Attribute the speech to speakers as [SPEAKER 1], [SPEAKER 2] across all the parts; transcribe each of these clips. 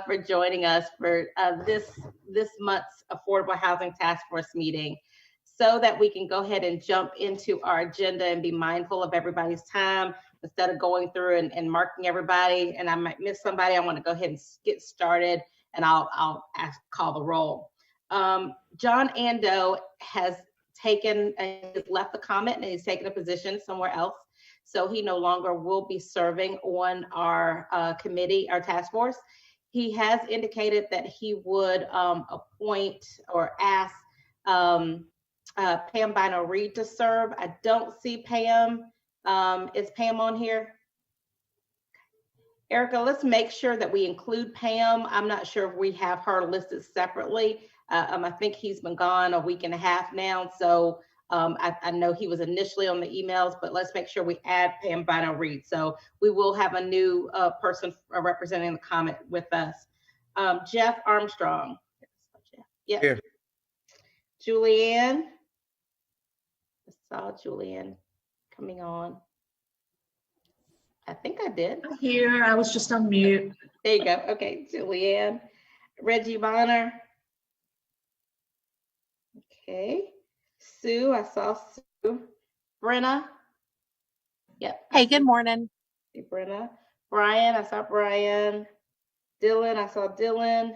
[SPEAKER 1] for joining us for this month's Affordable Housing Task Force meeting, so that we can go ahead and jump into our agenda and be mindful of everybody's time instead of going through and marking everybody. And I might miss somebody. I want to go ahead and get started, and I'll call the roll. John Ando has left the comment, and he's taken a position somewhere else. So he no longer will be serving on our committee, our task force. He has indicated that he would appoint or ask Pam Bino Reed to serve. I don't see Pam. Is Pam on here? Erica, let's make sure that we include Pam. I'm not sure if we have her listed separately. I think he's been gone a week and a half now. So I know he was initially on the emails, but let's make sure we add Pam Bino Reed. So we will have a new person representing the comment with us. Jeff Armstrong. Yeah. Here. Julianne. I saw Julianne coming on. I think I did.
[SPEAKER 2] I'm here. I was just on mute.
[SPEAKER 1] There you go. Okay, Julianne. Reggie Bonner. Okay. Sue, I saw Sue. Brenna. Yep.
[SPEAKER 3] Hey, good morning.
[SPEAKER 1] Hey, Brenna. Brian, I saw Brian. Dylan, I saw Dylan.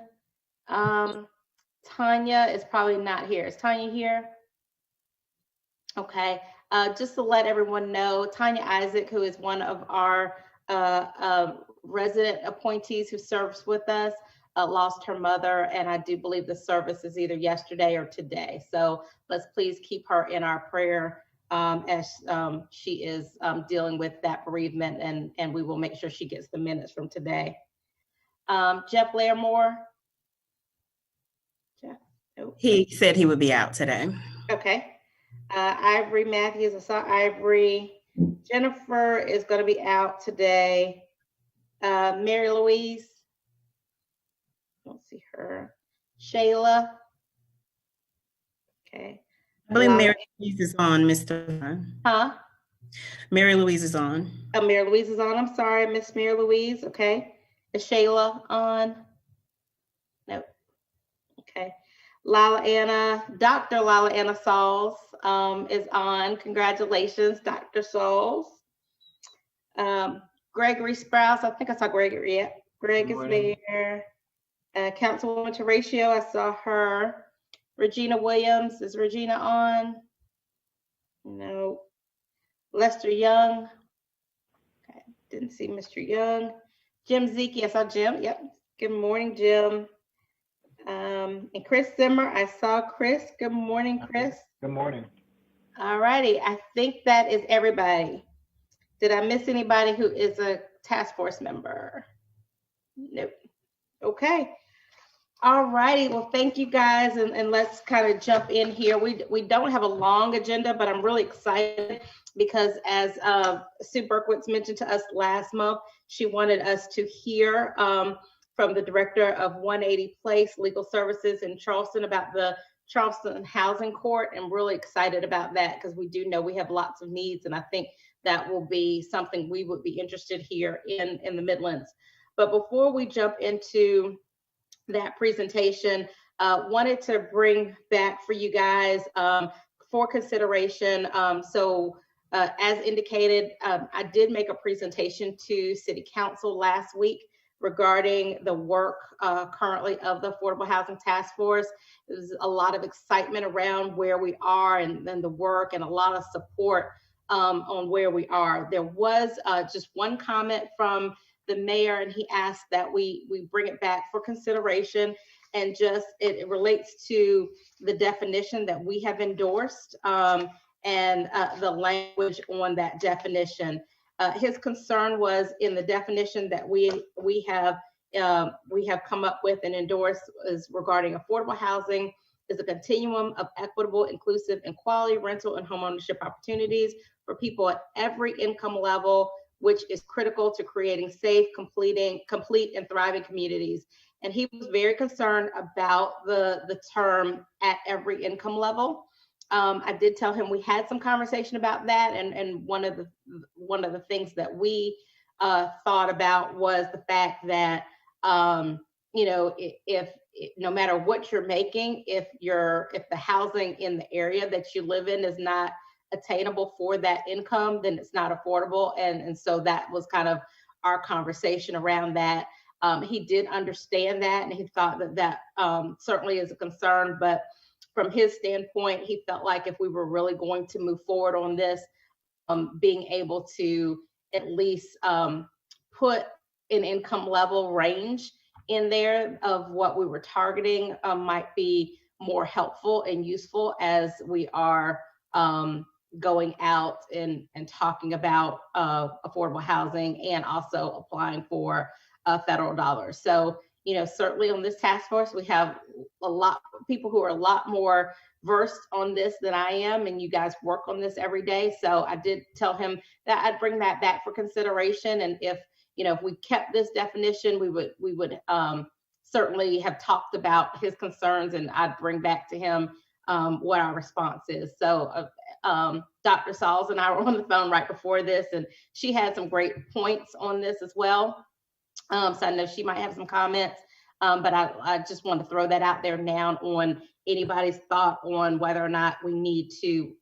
[SPEAKER 1] Tanya is probably not here. Is Tanya here? Okay. Just to let everyone know, Tanya Isaac, who is one of our resident appointees who serves with us, lost her mother, and I do believe the service is either yesterday or today. So let's please keep her in our prayer as she is dealing with that bereavement, and we will make sure she gets the minutes from today. Jeff Larimore. Jeff? Nope.
[SPEAKER 4] He said he would be out today.
[SPEAKER 1] Okay. Ivory Matthews, I saw Ivory. Jennifer is going to be out today. Mary Louise. Don't see her. Shayla. Okay.
[SPEAKER 4] I believe Mary Louise is on, Mr.
[SPEAKER 1] Huh?
[SPEAKER 4] Mary Louise is on.
[SPEAKER 1] Oh, Mary Louise is on. I'm sorry, Miss Mary Louise. Okay. Is Shayla on? Nope. Okay. Dr. Lala Anna Sauls is on. Congratulations, Dr. Sauls. Gregory Sprouse, I think I saw Gregory. Yeah. Greg is there. Councilwoman Horatio, I saw her. Regina Williams, is Regina on? No. Lester Young. Okay, didn't see Mr. Young. Jim Zeke, I saw Jim. Yep. Good morning, Jim. And Chris Zimmer, I saw Chris. Good morning, Chris.
[SPEAKER 5] Good morning.
[SPEAKER 1] All righty, I think that is everybody. Did I miss anybody who is a task force member? Nope. Okay. All righty, well, thank you guys, and let's kind of jump in here. We don't have a long agenda, but I'm really excited because as Sue Berkowitz mentioned to us last month, she wanted us to hear from the director of 180 Place Legal Services in Charleston about the Charleston Housing Court. I'm really excited about that because we do know we have lots of needs, and I think that will be something we would be interested here in the Midlands. But before we jump into that presentation, wanted to bring back for you guys for consideration. As indicated, I did make a presentation to City Council last week regarding the work currently of the Affordable Housing Task Force. There's a lot of excitement around where we are and the work, and a lot of support on where we are. There was just one comment from the mayor, and he asked that we bring it back for consideration, and just it relates to the definition that we have endorsed and the language on that definition. His concern was in the definition that we have come up with and endorsed is regarding affordable housing is a continuum of equitable, inclusive, and quality rental and homeownership opportunities for people at every income level, which is critical to creating safe, complete, and thriving communities. And he was very concerned about the term at every income level. I did tell him we had some conversation about that, and one of the things that we thought about was the fact that if no matter what you're making, if the housing in the area that you live in is not attainable for that income, then it's not affordable. And so that was kind of our conversation around that. He did understand that, and he thought that certainly is a concern, but from his standpoint, he felt like if we were really going to move forward on this, being able to at least put an income level range in there of what we were targeting might be more helpful and useful as we are going out and talking about affordable housing and also applying for federal dollars. So, certainly on this task force, we have a lot of people who are a lot more versed on this than I am, and you guys work on this every day. So I did tell him that I'd bring that back for consideration. And if we kept this definition, we would certainly have talked about his concerns, and I'd bring back to him what our response is. So Dr. Sauls and I were on the phone right before this, and she had some great points on this as well. So I know she might have some comments, but I just want to throw that out there now on anybody's thought on whether or not we need to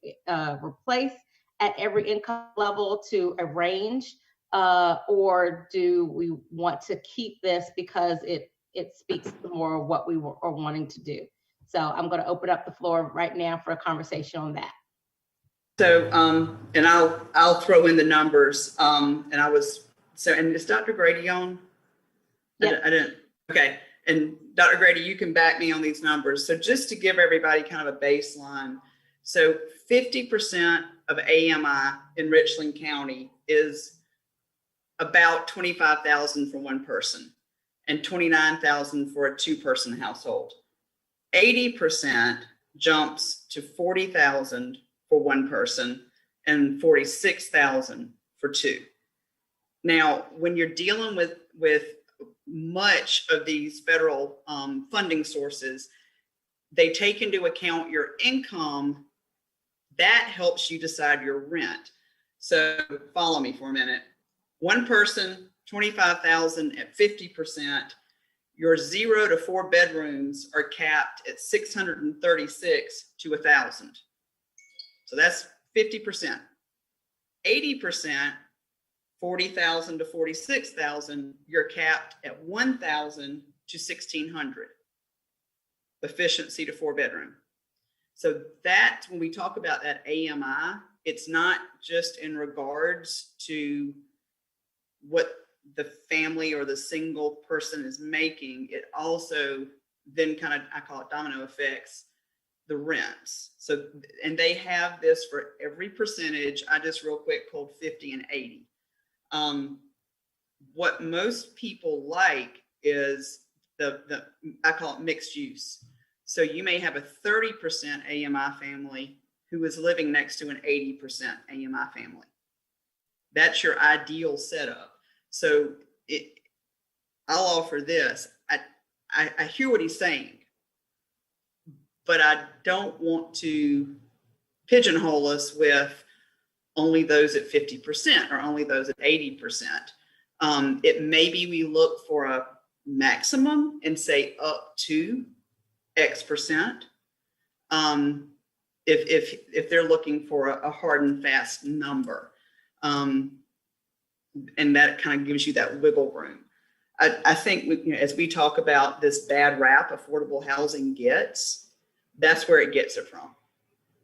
[SPEAKER 1] replace at every income level to a range, or do we want to keep this because it speaks to more of what we are wanting to do. So I'm going to open up the floor right now for a conversation on that.
[SPEAKER 3] So, and I'll throw in the numbers. And is Dr. Grady on?
[SPEAKER 1] Yeah.
[SPEAKER 3] I didn't. Okay. And Dr. Grady, you can back me on these numbers. So just to give everybody kind of a baseline. So 50% of AMI in Richland County is about $25,000 for one person and $29,000 for a two-person household. 80% jumps to $40,000 for one person and $46,000 for two. Now, when you're dealing with much of these federal funding sources, they take into account your income. That helps you decide your rent. So follow me for a minute. One person, $25,000 at 50%. Your 0 to 4 bedrooms are capped at $636 to $1,000. So that's 50%. 80%, $40,000 to $46,000, you're capped at $1,000 to $1,600. Efficiency to 4 bedroom. So that when we talk about that AMI, it's not just in regards to what the family or the single person is making. It also then kind of, I call it domino effects, the rents. So, and they have this for every percentage. I just real quick pulled 50 and 80. What most people like is the I call it mixed use. So you may have a 30% AMI family who is living next to an 80% AMI family. That's your ideal setup. So I'll offer this. I hear what he's saying, but I don't want to pigeonhole us with only those at 50% or only those at 80%. It maybe we look for a maximum and say up to X percent. If they're looking for a hard and fast number. And that kind of gives you that wiggle room. I think as we talk about this bad rap affordable housing gets, that's where it gets it from.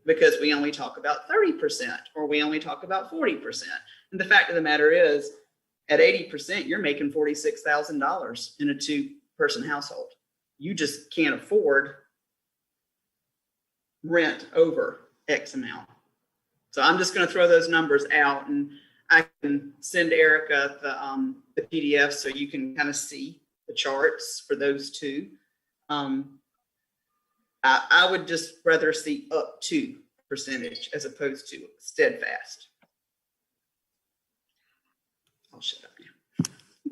[SPEAKER 3] Because we only talk about 30% or we only talk about 40%. And the fact of the matter is, at 80%, you're making $46,000 in a two-person household. You just can't afford rent over X amount. So I'm just going to throw those numbers out, and I can send Erica the PDF so you can kind of see the charts for those two. I would just rather see up to percentage as opposed to steadfast. I'll shut up now.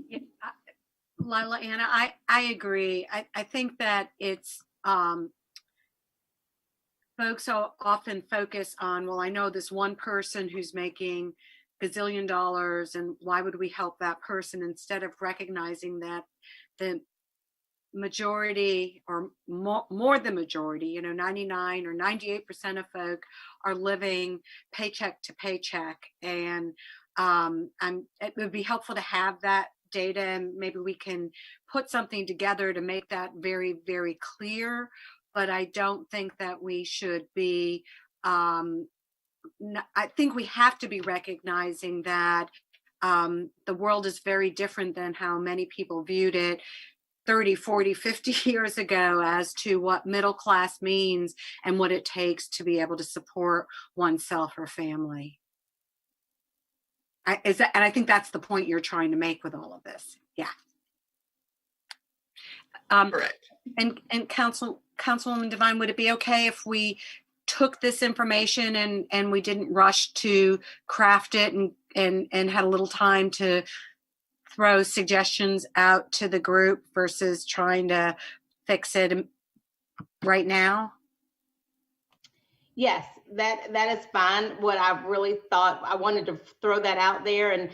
[SPEAKER 5] Yeah, Lila, Anna, I agree. I think that it's folks often focus on, well, I know this one person who's making gazillion dollars, and why would we help that person, instead of recognizing that the majority or more than majority, 99 or 98% of folk are living paycheck to paycheck. And it would be helpful to have that data, and maybe we can put something together to make that very, very clear. But I don't think that we should be, I think we have to be recognizing that the world is very different than how many people viewed it 30, 40, 50 years ago as to what middle class means and what it takes to be able to support oneself or family. And I think that's the point you're trying to make with all of this. Yeah.
[SPEAKER 3] Correct.
[SPEAKER 5] And Councilwoman Devine, would it be okay if we took this information and we didn't rush to craft it and had a little time to throw suggestions out to the group versus trying to fix it right now?
[SPEAKER 1] Yes, that is fine. What I really thought, I wanted to throw that out there, and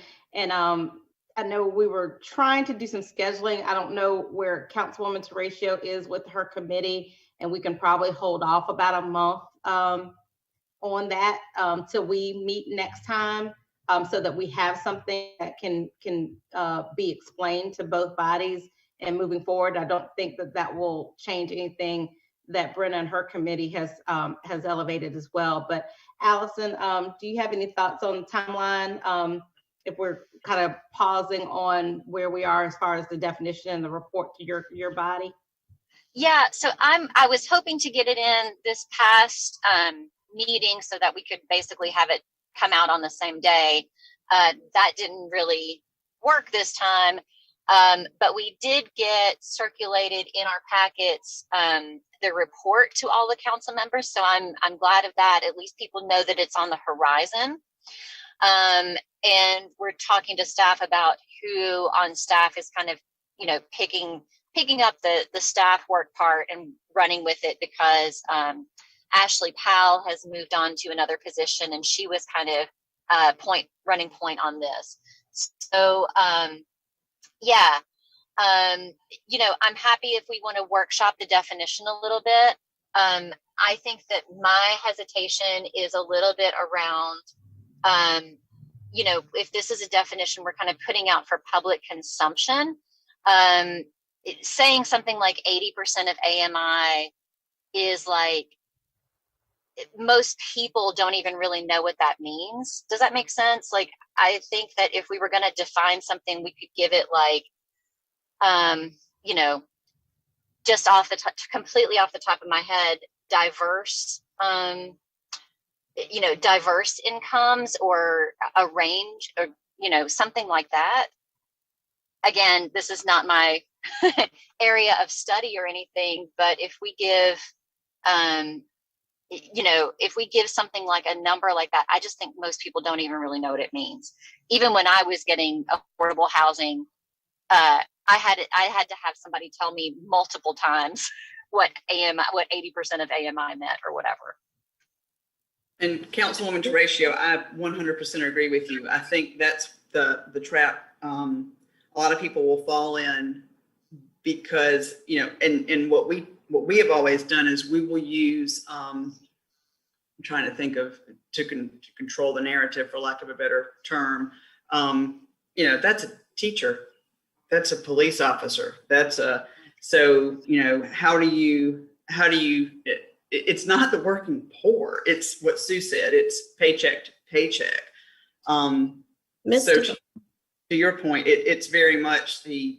[SPEAKER 1] I know we were trying to do some scheduling. I don't know where Councilwoman Horatio is with her committee, and we can probably hold off about a month on that till we meet next time, so that we have something that can be explained to both bodies. And moving forward, I don't think that will change anything that Brenna and her committee has elevated as well. But Allison, do you have any thoughts on the timeline? If we're kind of pausing on where we are as far as the definition and the report to your body?
[SPEAKER 6] Yeah, so I was hoping to get it in this past meeting so that we could basically have it come out on the same day. That didn't really work this time, but we did get circulated in our packets the report to all the council members. So I'm glad of that. At least people know that it's on the horizon. And we're talking to staff about who on staff is kind of, picking up the staff work part and running with it, because Ashley Powell has moved on to another position, and she was kind of running point on this. So yeah, I'm happy if we want to workshop the definition a little bit. I think that my hesitation is a little bit around, if this is a definition we're kind of putting out for public consumption, saying something like 80% of AMI is like, most people don't even really know what that means. Does that make sense? Like, I think that if we were going to define something, we could give it like, just completely off the top of my head, diverse, diverse incomes, or a range, or, something like that. Again, this is not my area of study or anything, but if we give, if we give something like a number like that, I just think most people don't even really know what it means. Even when I was getting affordable housing, I had to have somebody tell me multiple times what 80% of AMI meant or whatever.
[SPEAKER 3] And Councilwoman Horatio, I 100% agree with you. I think that's the trap a lot of people will fall in, because, and what we have always done is we will use, I'm trying to think of, to control the narrative, for lack of a better term. That's a teacher, that's a police officer, so how do you it's not the working poor, it's what Sue said, it's paycheck to paycheck. So to your point, it's very much the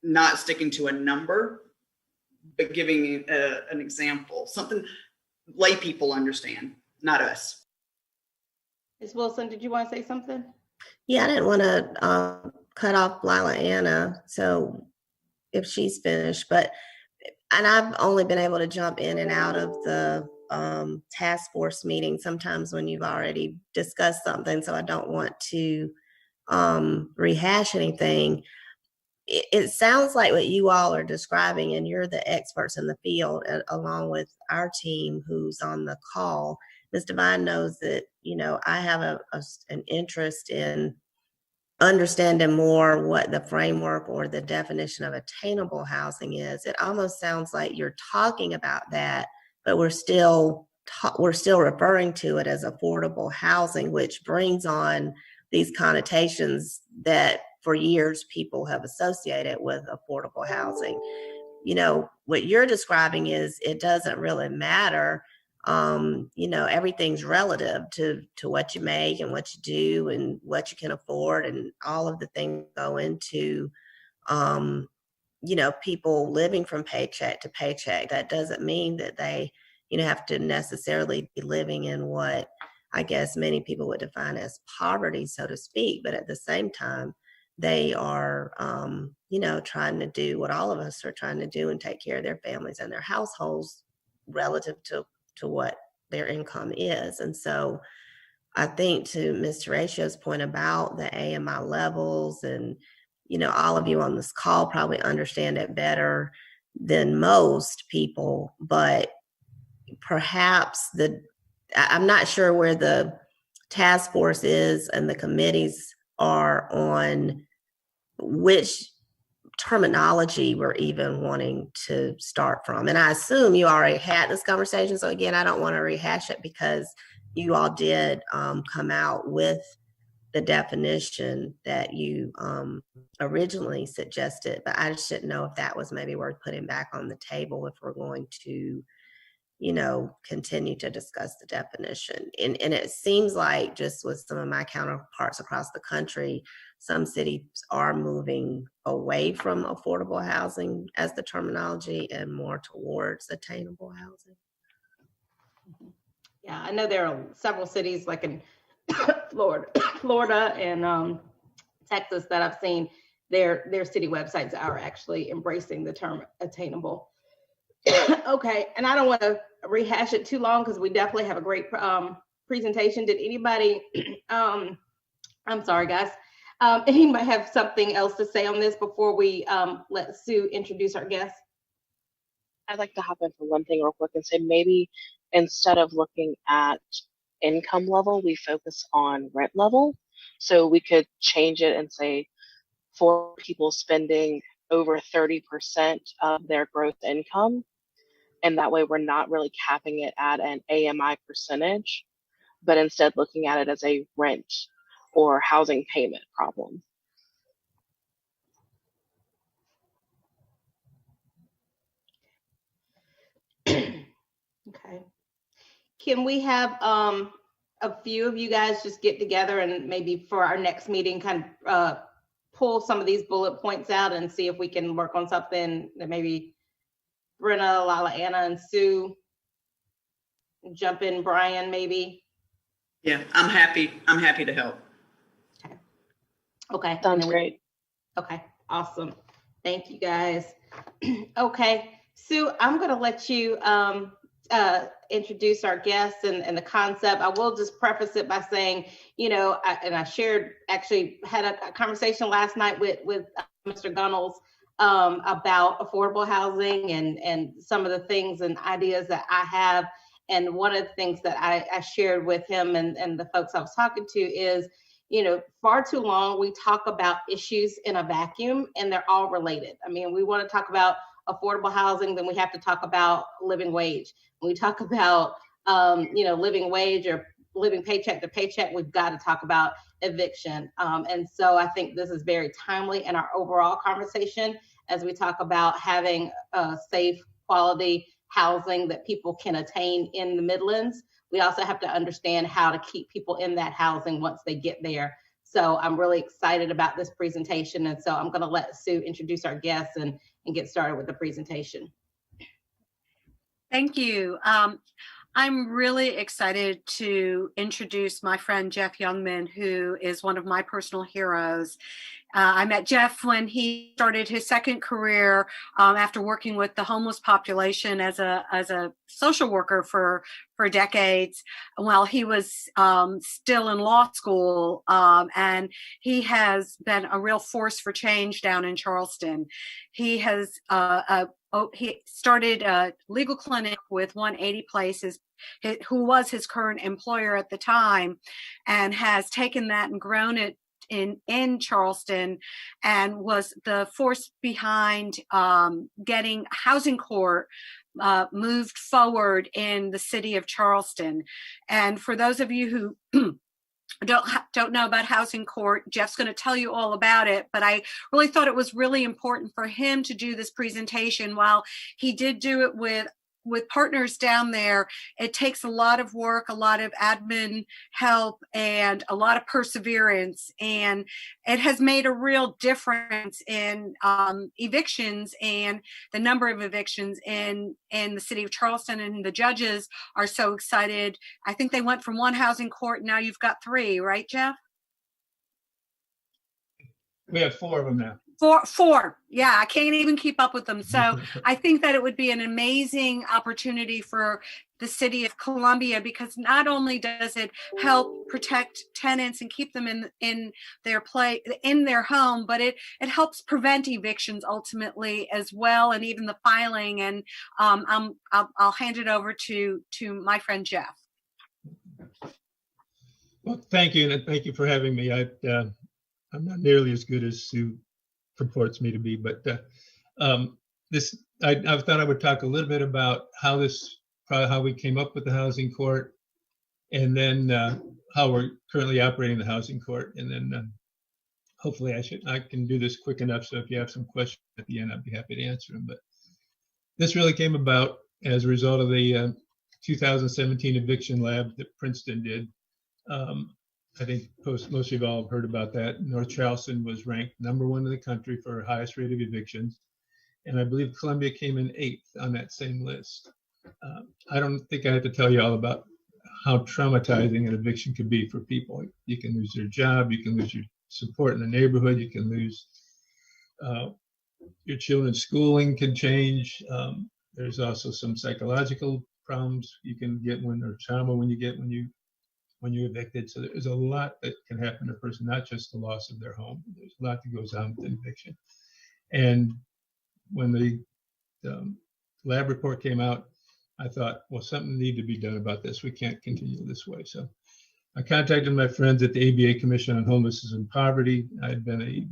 [SPEAKER 3] not sticking to a number, but giving an example, something lay people understand, not us.
[SPEAKER 1] Ms. Wilson, did you want to say something?
[SPEAKER 7] Yeah, I didn't want to cut off Lila Anna, so if she's finished, and I've only been able to jump in and out of the task force meeting sometimes when you've already discussed something, so I don't want to rehash anything. It sounds like what you all are describing, and you're the experts in the field, along with our team who's on the call. Ms. Devine knows that, I have an interest in understanding more what the framework or the definition of attainable housing is, it almost sounds like you're talking about that, but we're still referring to it as affordable housing, which brings on these connotations that for years people have associated with affordable housing. You know, what you're describing is it doesn't really matter. You know, everything's relative to what you make and what you do and what you can afford, and all of the things go into, you know, people living from paycheck to paycheck. That doesn't mean that they, you know, have to necessarily be living in what I guess many people would define as poverty, so to speak. But at the same time, they are, you know, trying to do what all of us are trying to do and take care of their families and their households relative to what their income is. And so I think to Mr. Ratio's point about the AMI levels, and, you know, all of you on this call probably understand it better than most people, but perhaps I'm not sure where the task force is and the committees are on which terminology we're even wanting to start from. And I assume you already had this conversation. So again, I don't want to rehash it because you all did come out with the definition that you originally suggested, but I just didn't know if that was maybe worth putting back on the table if we're going to, you know, continue to discuss the definition. And it seems like, just with some of my counterparts across the country, some cities are moving away from affordable housing as the terminology and more towards attainable housing.
[SPEAKER 1] Yeah, I know there are several cities like in Florida and Texas that I've seen their city websites are actually embracing the term attainable. Okay, and I don't want to rehash it too long because we definitely have a great presentation. Did anybody, I'm sorry guys, anybody have something else to say on this before we let Sue introduce our guest?
[SPEAKER 8] I'd like to hop in for one thing real quick and say maybe instead of looking at income level, we focus on rent level. So we could change it and say for people spending over 30% of their gross income. And that way we're not really capping it at an AMI percentage, but instead looking at it as a rent or housing payment problem.
[SPEAKER 1] Okay. Can we have a few of you guys just get together and maybe for our next meeting kind of pull some of these bullet points out and see if we can work on something that maybe Brenna, Lala, Anna, and Sue jump in, Brian, maybe?
[SPEAKER 3] Yeah, I'm happy to help.
[SPEAKER 1] Okay.
[SPEAKER 8] Sounds great.
[SPEAKER 1] Okay, awesome. Thank you guys. Okay, Sue, I'm gonna let you introduce our guests and the concept. I will just preface it by saying, you know, I actually had a conversation last night with Mr. Gunnels about affordable housing and some of the things and ideas that I have. And one of the things that I shared with him and the folks I was talking to is, you know, far too long we talk about issues in a vacuum and they're all related. I mean, we want to talk about affordable housing, then we have to talk about living wage. When we talk about, you know, living wage or living paycheck to paycheck, we've got to talk about eviction. And so I think this is very timely in our overall conversation as we talk about having safe, quality housing that people can attain in the Midlands. We also have to understand how to keep people in that housing once they get there. So I'm really excited about this presentation. And so I'm going to let Sue introduce our guests and get started with the presentation.
[SPEAKER 5] Thank you. I'm really excited to introduce my friend Jeff Youngman, who is one of my personal heroes. I met Jeff when he started his second career after working with the homeless population as a social worker for decades while he was still in law school. And he has been a real force for change down in Charleston. He has he started a legal clinic with 180 Places, who was his current employer at the time, and has taken that and grown it in Charleston, and was the force behind getting housing court moved forward in the city of Charleston. And for those of you who don't know about housing court, Jeff's going to tell you all about it, but I really thought it was really important for him to do this presentation. While he did do it with partners down there, it takes a lot of work, a lot of admin help, and a lot of perseverance. And it has made a real difference in evictions and the number of evictions in the city of Charleston. And the judges are so excited. I think they went from one housing court, now you've got 3, right, Jeff?
[SPEAKER 9] We have 4 of them now.
[SPEAKER 5] Four. Yeah, I can't even keep up with them. So I think that it would be an amazing opportunity for the city of Columbia, because not only does it help protect tenants and keep them in their home, but it helps prevent evictions ultimately as well, and even the filing. And I'll hand it over to my friend Jeff.
[SPEAKER 9] Well, thank you, and thank you for having me. I'm not nearly as good as Sue purports me to be, but I thought I would talk a little bit about how we came up with the housing court, and then how we're currently operating the housing court, and then hopefully I can do this quick enough, so if you have some questions at the end, I'd be happy to answer them. But this really came about as a result of the 2017 eviction lab that Princeton did. I think most of you all have heard about that. North Charleston was ranked #1 in the country for highest rate of evictions. And I believe Columbia came in 8th on that same list. I don't think I have to tell you all about how traumatizing an eviction could be for people. You can lose your job, you can lose your support in the neighborhood, you can lose your children's schooling can change. There's also some psychological problems you can get or trauma when you're evicted. So there's a lot that can happen to a person, not just the loss of their home. There's a lot that goes on with an eviction. And when the lab report came out, I thought, well, something needed to be done about this. We can't continue this way. So I contacted my friends at the ABA Commission on Homelessness and Poverty. I had been a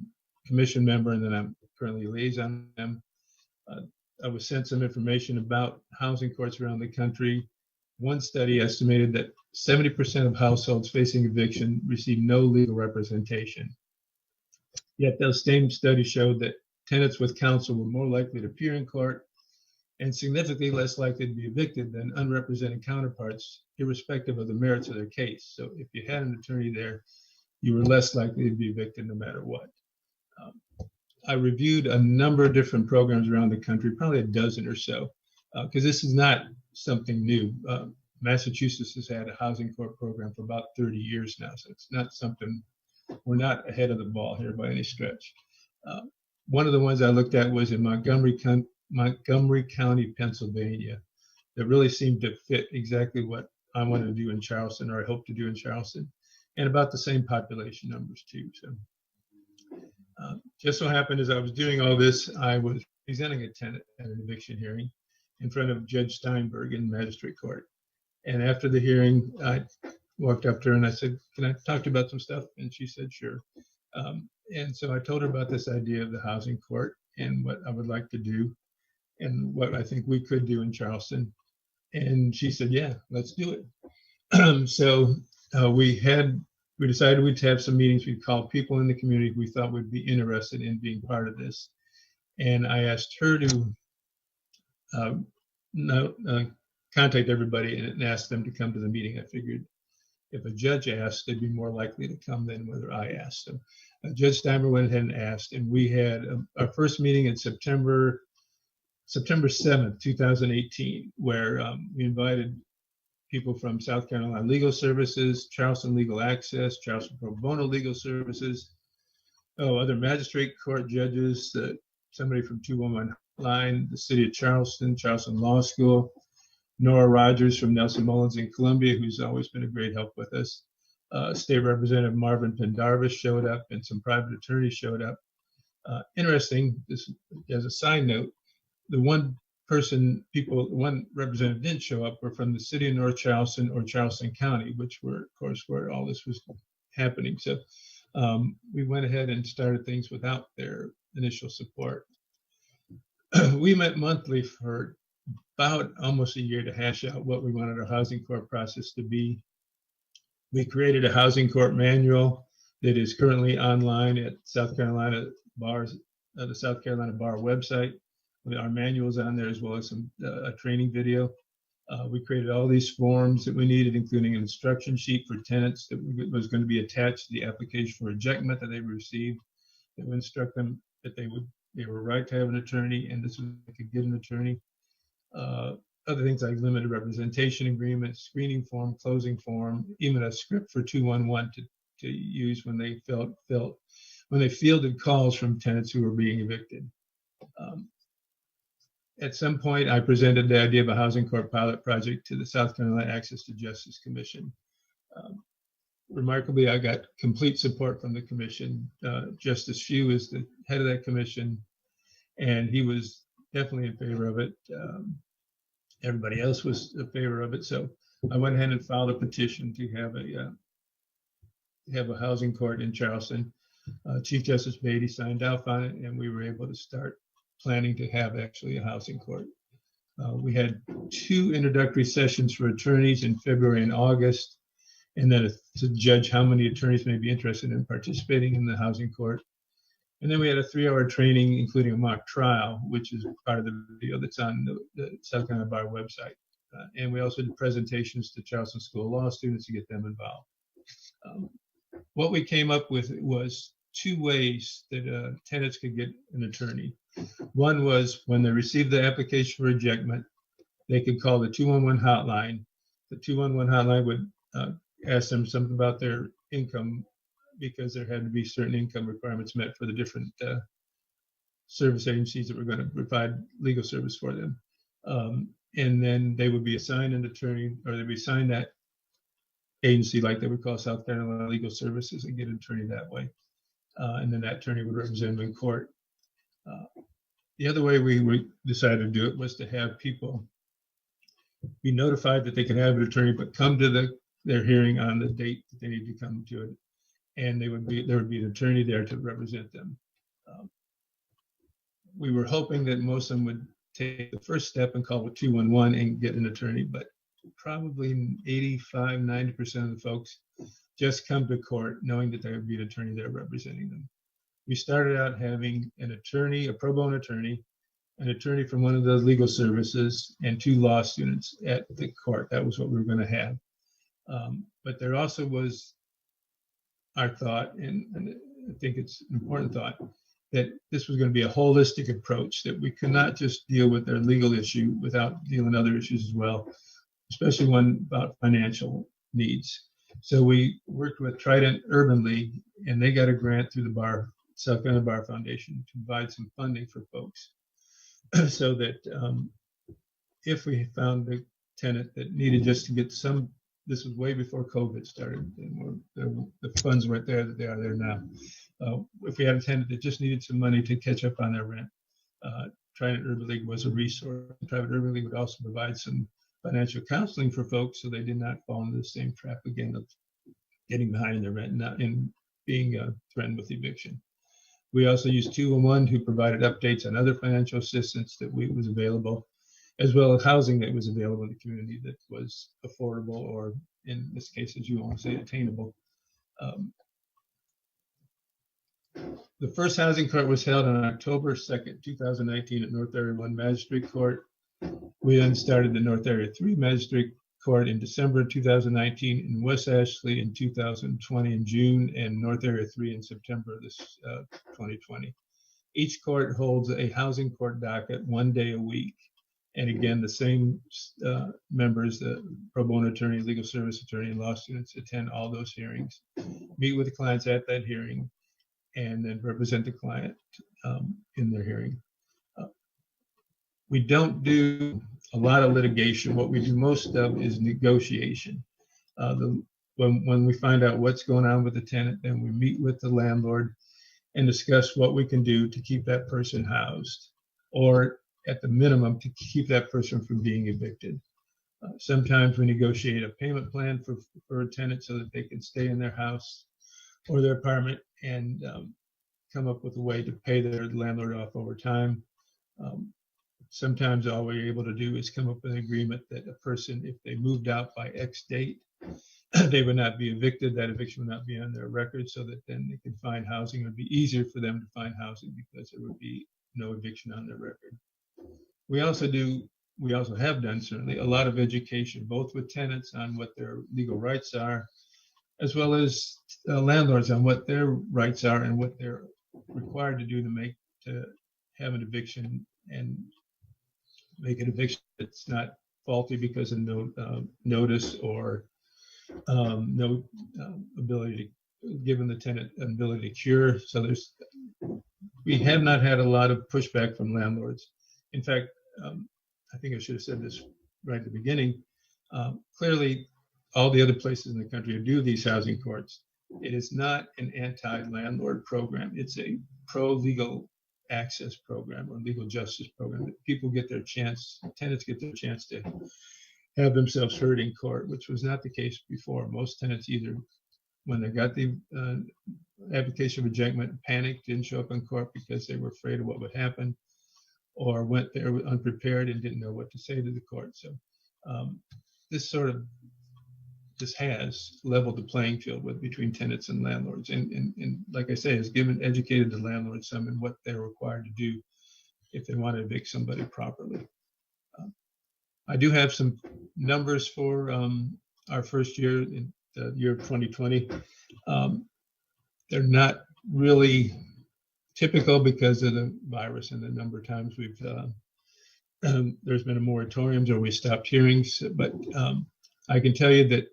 [SPEAKER 9] commission member, and then I'm currently a liaison to them. I was sent some information about housing courts around the country. One study estimated that 70% of households facing eviction receive no legal representation. Yet those same studies showed that tenants with counsel were more likely to appear in court and significantly less likely to be evicted than unrepresented counterparts, irrespective of the merits of their case. So if you had an attorney there, you were less likely to be evicted no matter what. I reviewed a number of different programs around the country, probably a dozen or so, because this is not something new. Massachusetts has had a housing court program for about 30 years now, so it's not something, we're not ahead of the ball here by any stretch. One of the ones I looked at was in Montgomery County, Pennsylvania, that really seemed to fit exactly what I wanted to do in Charleston, or I hope to do in Charleston, and about the same population numbers too. So just so happened as I was doing all this, I was presenting a tenant at an eviction hearing in front of Judge Steinberg in Magistrate Court. And after the hearing, I walked up to her and I said, can I talk to you about some stuff? And she said, sure. And so I told her about this idea of the housing court and what I would like to do and what I think we could do in Charleston. And she said, yeah, let's do it. So we decided we'd have some meetings. We'd call people in the community we thought would be interested in being part of this. And I asked her to contact everybody and ask them to come to the meeting. I figured if a judge asked, they'd be more likely to come than whether I asked. So Judge Steinberg went ahead and asked, and we had our first meeting in September 7th, 2018, where we invited people from South Carolina Legal Services, Charleston Legal Access, Charleston Pro Bono Legal Services, other magistrate court judges, somebody from 211 Line, the city of Charleston, Charleston Law School, Nora Rogers from Nelson Mullins in Columbia, who's always been a great help with us. State Representative Marvin Pendarvis showed up, and some private attorneys showed up. Interesting, this as a side note, the one representative didn't show up were from the city of North Charleston or Charleston County, which were, of course, where all this was happening. So we went ahead and started things without their initial support. We met monthly for about almost a year to hash out what we wanted our housing court process to be. We created a housing court manual that is currently online at South Carolina Bars, the South Carolina Bar website. Our manual's on there, as well as some a training video. We created all these forms that we needed, including an instruction sheet for tenants that was going to be attached to the application for ejectment that they received, that would instruct them that they were right to have an attorney, and this was they could get an attorney. Other things like limited representation agreement, screening form, closing form, even a script for 211 to use when they when they fielded calls from tenants who were being evicted. At some point, I presented the idea of a housing court pilot project to the South Carolina Access to Justice Commission. Remarkably, I got complete support from the commission. Justice Few is the head of that commission, and he was definitely in favor of it. Everybody else was in favor of it. So I went ahead and filed a petition to have a housing court in Charleston. Chief Justice Beatty signed off on it, and we were able to start planning to have actually a housing court. We had 2 introductory sessions for attorneys in February and August, and then to judge how many attorneys may be interested in participating in the housing court. And then we had a 3-hour training, including a mock trial, which is part of the video that's on the South Carolina Bar website. And we also did presentations to Charleston School of Law students to get them involved. What we came up with was 2 ways that tenants could get an attorney. One was when they received the application for ejectment, they could call the 211 hotline. The 211 hotline would ask them something about their income, because there had to be certain income requirements met for the different service agencies that were going to provide legal service for them. And then they would be assigned an attorney, or they'd be assigned that agency, like they would call South Carolina Legal Services, and get an attorney that way. And then that attorney would represent them in court. The other way we decided to do it was to have people be notified that they could have an attorney, but come to their hearing on the date that they need to come to it. And there would be an attorney there to represent them. We were hoping that most of them would take the first step and call 211 and get an attorney, but probably 85, 90% of the folks just come to court knowing that there would be an attorney there representing them. We started out having an attorney, a pro bono attorney, an attorney from one of the legal services, and 2 law students at the court. That was what we were going to have. But there also was our thought, and I think it's an important thought, that this was going to be a holistic approach, that we could not just deal with their legal issue without dealing with other issues as well, especially one about financial needs. So we worked with Trident Urban League, and they got a grant through the South Carolina Bar Foundation to provide some funding for folks, so that if we found a tenant that needed just to get some, this was way before COVID started, and the funds weren't there that they are there now. If we had a tenant that just needed some money to catch up on their rent, Trident Urban League was a resource. Trident Urban League would also provide some financial counseling for folks, so they did not fall into the same trap again of getting behind in their rent and being threatened with eviction. We also used 211, who provided updates on other financial assistance that was available, as well as housing that was available in the community that was affordable, or in this case, as you want to say, attainable. The first housing court was held on October 2nd, 2019 at North Area 1 Magistrate Court. We then started the North Area 3 Magistrate Court in December 2019, in West Ashley in 2020 in June, and North Area 3 in September this 2020. Each court holds a housing court docket 1 day a week. And again, the same members, the pro bono attorney, legal service attorney, and law students attend all those hearings, meet with the clients at that hearing, and then represent the client in their hearing. We don't do a lot of litigation. What we do most of is negotiation. When we find out what's going on with the tenant, then we meet with the landlord and discuss what we can do to keep that person housed, or at the minimum to keep that person from being evicted. Sometimes we negotiate a payment plan for a tenant so that they can stay in their house. or their apartment and come up with a way to pay their landlord off over time. Sometimes all we're able to do is come up with an agreement that a person, if they moved out by X date, they would not be evicted. That eviction would not be on their record, so that then they could find housing. It would be easier for them to find housing because there would be no eviction on their record. We also have done certainly a lot of education, both with tenants on what their legal rights are, as well as landlords on what their rights are and what they're required to have an eviction and make an eviction that's not faulty because of no notice or no ability to given the tenant an ability to cure. So we have not had a lot of pushback from landlords. In fact, I think I should have said this right at the beginning. Clearly, all the other places in the country who do these housing courts, it is not an anti-landlord program. It's a pro-legal access program or legal justice program that people get their chance, tenants get their chance to have themselves heard in court, which was not the case before. Most tenants either, when they got the application of ejectment, panicked, didn't show up in court because they were afraid of what would happen, or went there unprepared and didn't know what to say to the court. So this has leveled the playing field between tenants and landlords, and like I say, has educated the landlords some in what they're required to do if they want to evict somebody properly. I do have some numbers for our first year, in the year of 2020. They're not really typical because of the virus and the number of times there's been a moratorium or we stopped hearings. But I can tell you that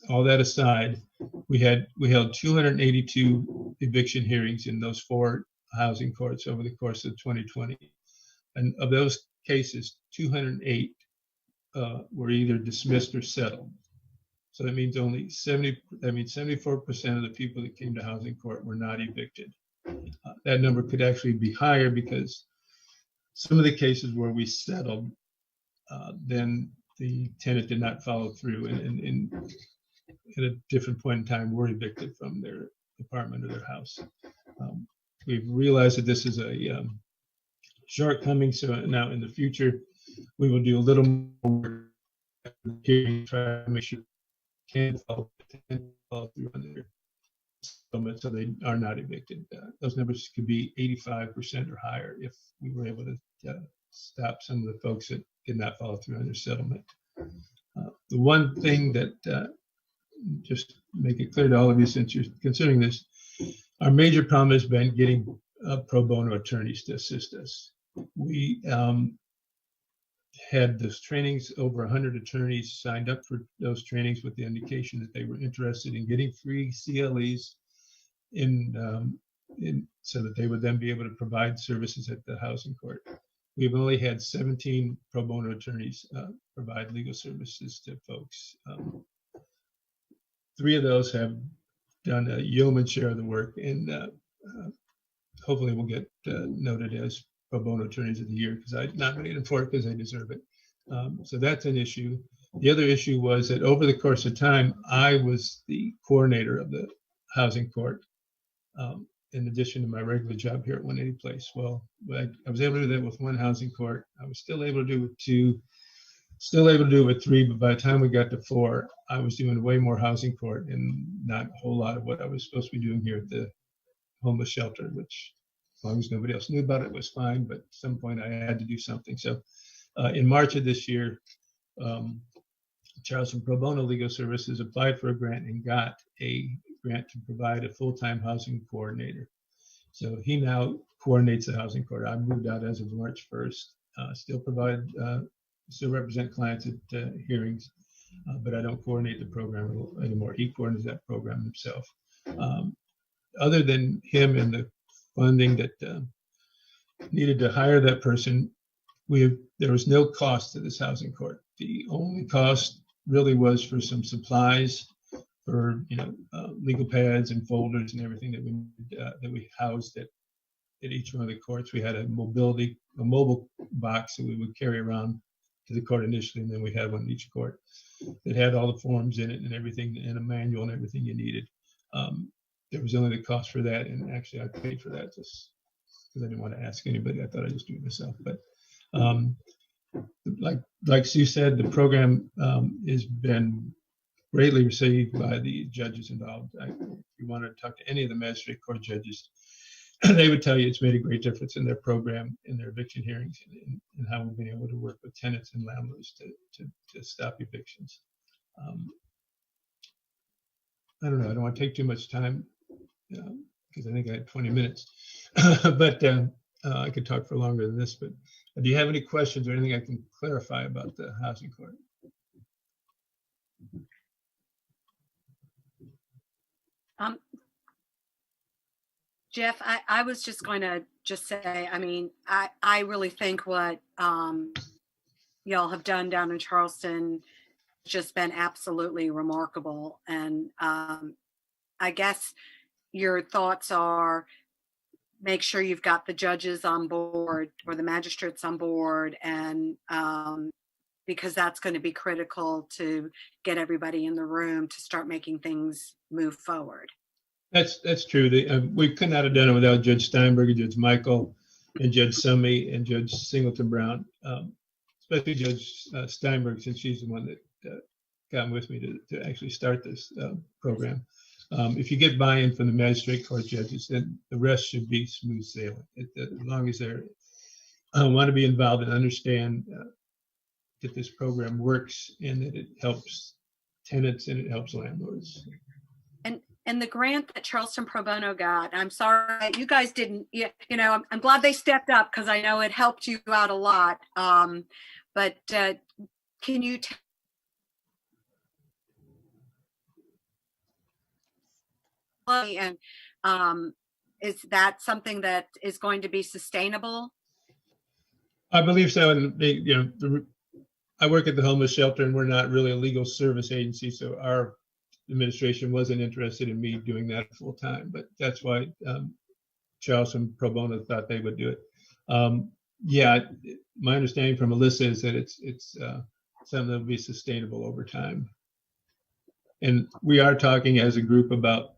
[SPEAKER 9] all that aside, we held 282 eviction hearings in those 4 housing courts over the course of 2020. And of those cases, 208 were either dismissed or settled. So that means 74% of the people that came to housing court were not evicted. That number could actually be higher because some of the cases where we settled, then the tenant did not follow through and at a different point in time were evicted from their apartment or their house. We've realized that this is a shortcoming, so now in the future, we will do a little more hearing, try to make sure can follow through on their settlement so they are not evicted. Those numbers could be 85% or higher if we were able to stop some of the folks that did not follow through on their settlement. The one thing that, just make it clear to all of you since you're considering this, our major problem has been getting pro bono attorneys to assist us. We had those trainings, over 100 attorneys signed up for those trainings with the indication that they were interested in getting free CLEs so that they would then be able to provide services at the housing court. We've only had 17 pro bono attorneys provide legal services to folks. 3 of those have done a yeoman share of the work, and hopefully will get noted as pro bono attorneys of the year because I nominated them for it because they deserve it. So that's an issue. The other issue was that over the course of time, I was the coordinator of the housing court in addition to my regular job here at 180 Place. Well, I was able to do that with 1 housing court. I was still able to do it with 2, still able to do it with 3, but by the time we got to 4, I was doing way more housing court and not a whole lot of what I was supposed to be doing here at the homeless shelter, which as long as nobody else knew about it was fine, but at some point I had to do something. So in March of this year, Charleston Pro Bono Legal Services applied for a grant and got a grant to provide a full-time housing coordinator. So he now coordinates the housing court. I moved out as of March 1st, still represent clients at hearings, but I don't coordinate the program anymore. He coordinates that program himself. Other than him and the funding that needed to hire that person, there was no cost to this housing court. The only cost really was for some supplies, for legal pads and folders and everything that we housed at each one of the courts. We had a mobile box that we would carry around to the court initially, and then we had one in each court that had all the forms in it and everything, and a manual and everything you needed. there was only the cost for that, and actually I paid for that just because I didn't want to ask anybody. I thought I'd just do it myself. But like Sue said, the program has been greatly received by the judges involved. If you want to talk to any of the magistrate court judges, they would tell you it's made a great difference in their program, in their eviction hearings, and how we've been able to work with tenants and landlords to stop evictions. I don't know. I don't want to take too much time because I think I had 20 minutes, but I could talk for longer than this. But do you have any questions or anything I can clarify about the housing court?
[SPEAKER 5] Jeff, I was just going to say, I mean, I really think what y'all have done down in Charleston has just been absolutely remarkable. And I guess your thoughts are make sure you've got the judges on board or the magistrates on board, and because that's going to be critical to get everybody in the room to start making things move forward.
[SPEAKER 9] That's true. We could not have done it without Judge Steinberg and Judge Michael and Judge Summey and Judge Singleton Brown, especially Judge Steinberg, since she's the one that got with me to actually start this program. If you get buy-in from the magistrate court judges, then the rest should be smooth sailing. As long as they want to be involved and understand that this program works and that it helps tenants and it helps landlords.
[SPEAKER 5] And the grant that Charleston Pro Bono got, I'm sorry, you guys didn't, you know, I'm glad they stepped up because I know it helped you out a lot. But can you and is that something that is going to be sustainable?
[SPEAKER 9] I believe so. And I work at the homeless shelter, and we're not really a legal service agency, so our administration wasn't interested in me doing that full time. But that's why Charleston Pro Bono thought they would do it. Yeah, my understanding from Alyssa is that it's something that will be sustainable over time. And we are talking as a group about,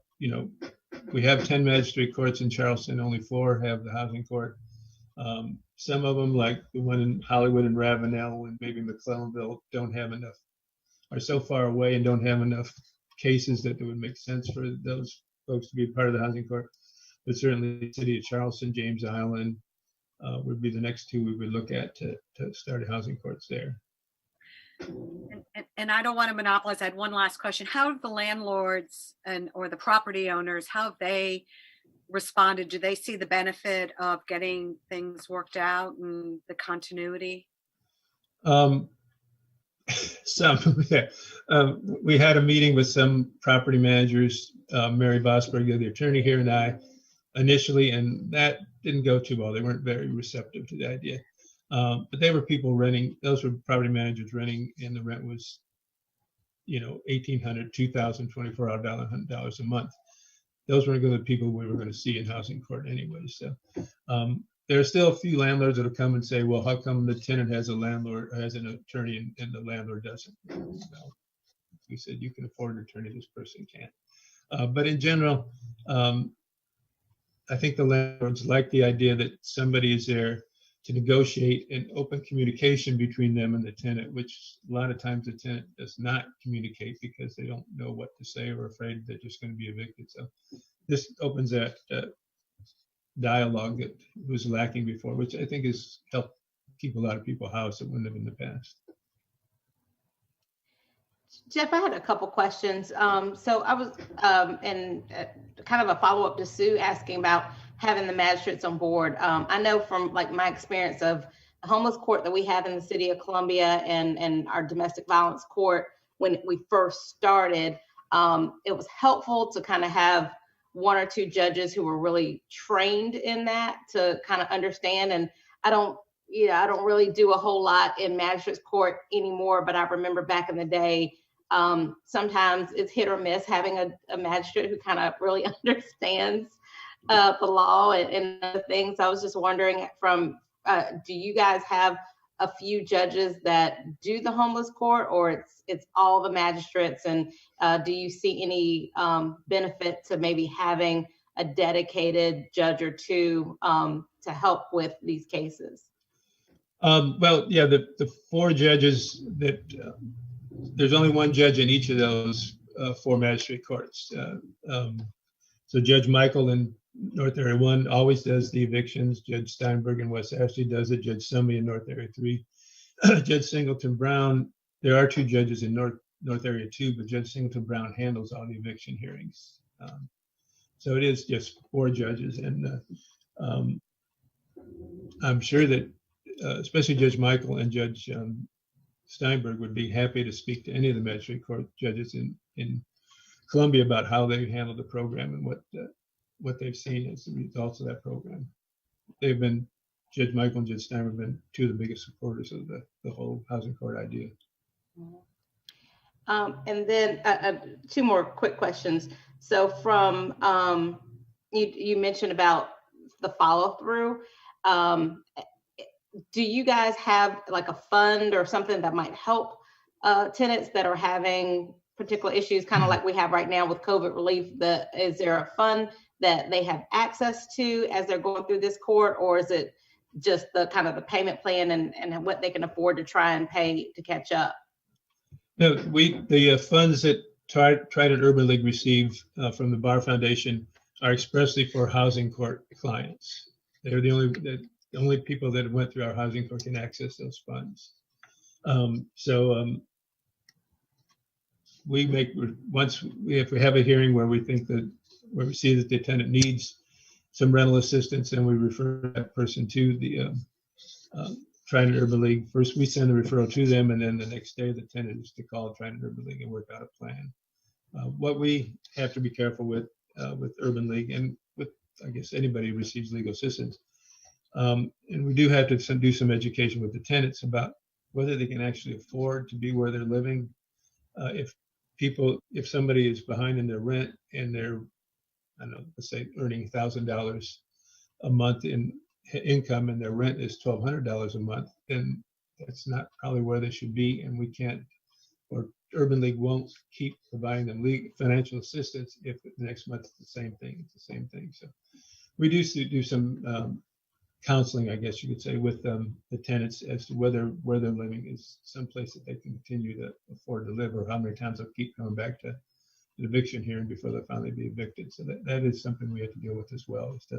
[SPEAKER 9] we have 10 magistrate courts in Charleston, only 4 have the housing court. Some of them, like the one in Hollywood and Ravenel and maybe McClellanville, don't have enough, are so far away and don't have enough cases that it would make sense for those folks to be part of the housing court. But certainly the city of Charleston, James Island would be the next 2 we would look at to start housing courts there.
[SPEAKER 5] And I don't want to monopolize. I had one last question. How have the landlords or the property owners, how have they responded? Do they see the benefit of getting things worked out and the continuity?
[SPEAKER 9] We had a meeting with some property managers, Mary Bosberg, the attorney here, and I initially, and that didn't go too well. They weren't very receptive to the idea. But they were people renting, those were property managers renting, and the rent was, $1,800, $2,000, $24 a month. Those weren't going to be people we were going to see in housing court anyway. So there are still a few landlords that will come and say, well, how come the tenant has an attorney and the landlord doesn't? Well, we said, you can afford an attorney, this person can't. But in general, I think the landlords like the idea that somebody is there to negotiate an open communication between them and the tenant, which a lot of times the tenant does not communicate because they don't know what to say or afraid they're just going to be evicted. So this opens that dialogue that was lacking before, which I think has helped keep a lot of people housed that wouldn't have in the past.
[SPEAKER 1] Jeff, I had a couple questions. So I was, and kind of a follow-up to Sue asking about having the magistrates on board. I know from my experience of the homeless court that we have in the city of Columbia and our domestic violence court, when we first started, it was helpful to kind of have 1 or 2 judges who were really trained in that to kind of understand. And I don't really do a whole lot in magistrates court anymore, but I remember back in the day, sometimes it's hit or miss having a magistrate who kind of really understands the law and other things. I was just wondering do you guys have a few judges that do the homeless court, or it's all the magistrates? And do you see any benefit to maybe having a dedicated judge or two to help with these cases?
[SPEAKER 9] Well, yeah, the 4 judges that there's only one judge in each of those 4 magistrate courts. So Judge Michael in North Area 1 always does the evictions. Judge Steinberg in West Ashley does it. Judge Summey in North Area 3. Judge Singleton Brown, there are 2 judges in North Area 2, but Judge Singleton Brown handles all the eviction hearings. So it is just 4 judges. And I'm sure that especially Judge Michael and Judge Steinberg would be happy to speak to any of the magistrate court judges in Columbia about how they handle the program and what they've seen as the results of that program. Judge Michael and Judge Steinberg have been 2 of the biggest supporters of the whole housing court idea.
[SPEAKER 1] And then 2 more quick questions. So from, you mentioned about the follow through. Do you guys have like a fund or something that might help tenants that are having particular issues, kind of like we have right now with COVID relief? Is there a fund that they have access to as they're going through this court, or is it just the kind of the payment plan and what they can afford to try and pay to catch up?
[SPEAKER 9] No, the funds that Trident Urban League receive from the Bar Foundation are expressly for housing court clients. They're the only people that went through our housing court can access those funds. We make, if we have a hearing where we see that the tenant needs some rental assistance, and we refer that person to the Trident Urban League. First, we send the referral to them, and then the next day the tenant is to call Trident Urban League and work out a plan. What we have to be careful with Urban League and with, I guess, anybody who receives legal assistance, and we do have to do some education with the tenants about whether they can actually afford to be where they're living. If somebody is behind in their rent and they're, I don't know, let's say earning $1,000 a month in income and their rent is $1,200 a month, then that's not probably where they should be, and we can't, or Urban League won't keep providing them financial assistance if the next month it's the same thing. It's the same thing. So we do some counseling, I guess you could say, with the tenants as to where they're living is someplace that they can continue to afford to live, or how many times they'll keep coming back to the eviction hearing before they'll finally be evicted. So that is something we have to deal with as well, is to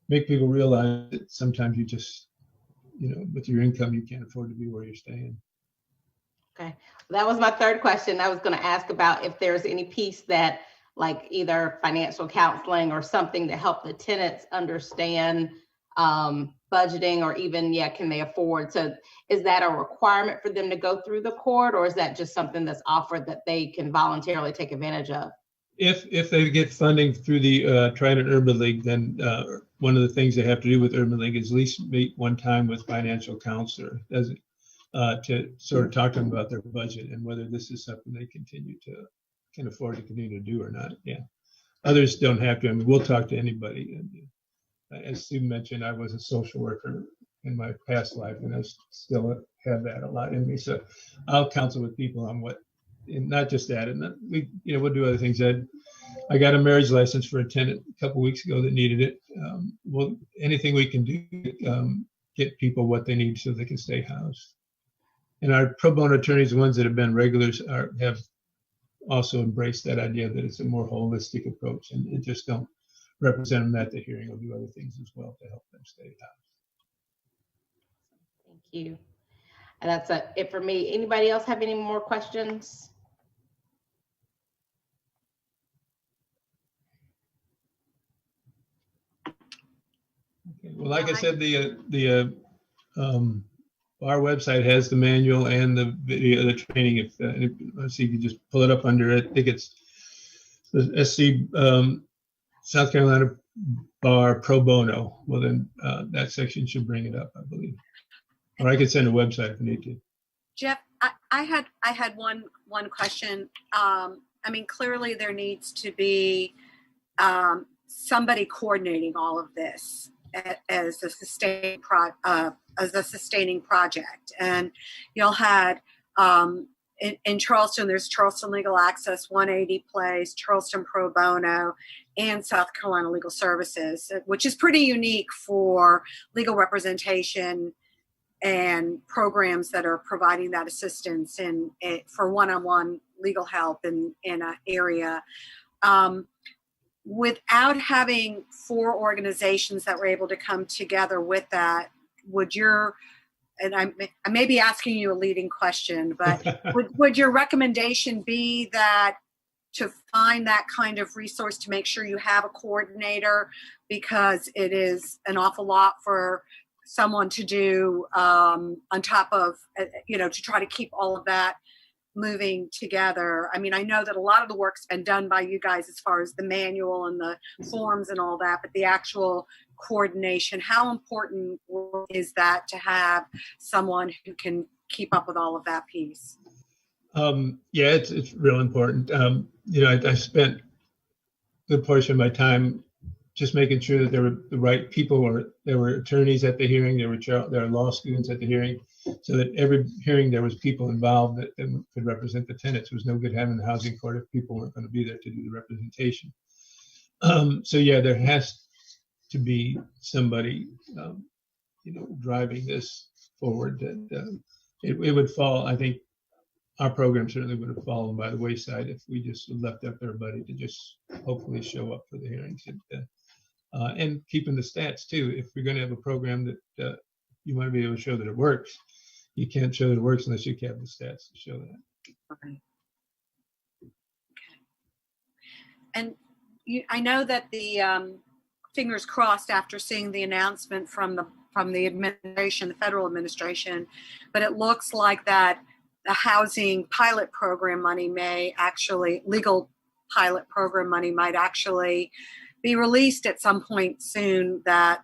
[SPEAKER 9] make people realize that sometimes you just, with your income, you can't afford to be where you're staying.
[SPEAKER 1] Okay, that was my 3rd question. I was going to ask about if there's any piece that, like either financial counseling or something to help the tenants understand budgeting, or even, can they afford? So is that a requirement for them to go through the court, or is that just something that's offered that they can voluntarily take advantage of?
[SPEAKER 9] If they get funding through the Trident Urban League, then one of the things they have to do with Urban League is at least meet one time with financial counselor to sort of talk to them about their budget and whether this is something they can afford to continue to do or not. Yeah, others don't have to. I mean, we'll talk to anybody. And, as Sue mentioned, I was a social worker in my past life, and I still have that a lot in me. So I'll counsel with people on and not just that. And we'll do other things. I got a marriage license for a tenant a couple weeks ago that needed it. Anything we can do, get people what they need so they can stay housed. And our pro bono attorneys, the ones that have been regulars, have also embraced that idea that it's a more holistic approach, and just don't represent them at the hearing. We'll do other things as well to help them stay housed.
[SPEAKER 1] Thank you. And that's it for me. Anybody else have any more questions?
[SPEAKER 9] Okay. Well, like I said, our website has the manual and the video, the training. Let's see if you just pull it up under it. I think it's the SC South Carolina Bar Pro Bono. Well, then that section should bring it up, I believe. Or I could send a website if you need to.
[SPEAKER 5] Jeff, I had one question. I mean, clearly there needs to be somebody coordinating all of this as a sustained as a sustaining project. And y'all had in Charleston, there's Charleston Legal Access, 180 Place, Charleston Pro Bono, and South Carolina Legal Services, which is pretty unique for legal representation and programs that are providing that assistance and for one-on-one legal help in an area. Without having 4 organizations that were able to come together with that, and I may be asking you a leading question, but would your recommendation be that to find that kind of resource to make sure you have a coordinator, because it is an awful lot for someone to do on top of, to try to keep all of that moving together? I mean, I know that a lot of the work's been done by you guys as far as the manual and the forms and all that, but the actual coordination, how important is that to have someone who can keep up with all of that piece?
[SPEAKER 9] Yeah, it's real important. I spent a good portion of my time just making sure that there were the right people, or there were attorneys at the hearing, there were law students at the hearing, so that every hearing there was people involved that could represent the tenants. It was no good having the housing court if people weren't going to be there to do the representation. So yeah, there has to be somebody, driving this forward. That it would fall. I think our program certainly would have fallen by the wayside if we just left up everybody to just hopefully show up for the hearings. And keeping the stats too. If you're going to have a program that you want to be able to show that it works, you can't show that it works unless you have the stats to show that.
[SPEAKER 5] Okay. And I know that the fingers crossed after seeing the announcement from the administration, the federal administration, but it looks like that the housing pilot program money legal pilot program money might actually be released at some point soon, that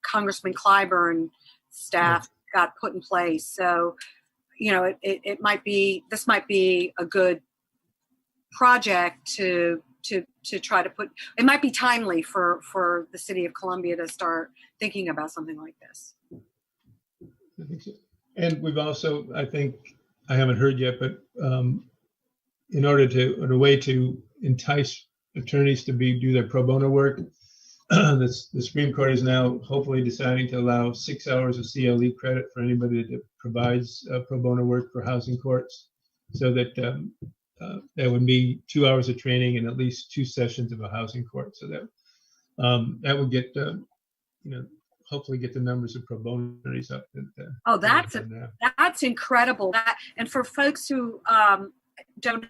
[SPEAKER 5] Congressman Clyburn staff got put in place. So, this might be a good project to try to put. It might be timely for the city of Columbia to start thinking about something like this.
[SPEAKER 9] I think so. And we've also, I think, I haven't heard yet, but in a way to entice attorneys to do their pro bono work, the Supreme Court is now hopefully deciding to allow 6 hours of CLE credit for anybody that provides pro bono work for housing courts, so that that would be 2 hours of training and at least 2 sessions of a housing court. So that would get hopefully get the numbers of pro bono attorneys up.
[SPEAKER 5] That's incredible. And for folks who don't.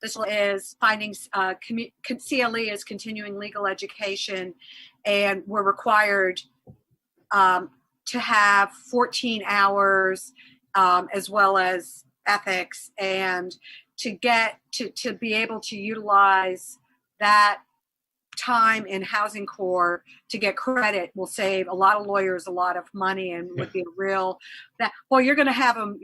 [SPEAKER 5] This is findings, CLE is continuing legal education, and we're required to have 14 hours as well as ethics, and to be able to utilize that time in housing court to get credit will save a lot of lawyers a lot of money, and would be you're going to have them.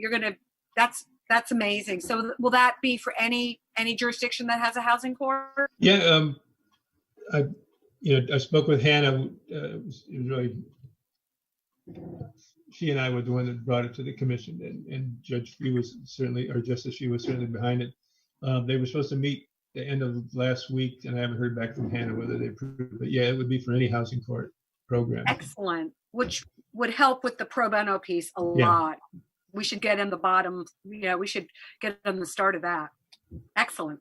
[SPEAKER 5] That's amazing. So will that be for any jurisdiction that has a housing court?
[SPEAKER 9] Yeah, I spoke with Hannah. It was really, she and I were the one that brought it to the commission, and Judge Fee was certainly, or Justice Fee was certainly behind it. They were supposed to meet the end of last week, and I haven't heard back from Hannah whether they approved it. But yeah, it would be for any housing court program.
[SPEAKER 5] Excellent, which would help with the pro bono piece a lot. We should get in the bottom, we should get in the start of that. Excellent.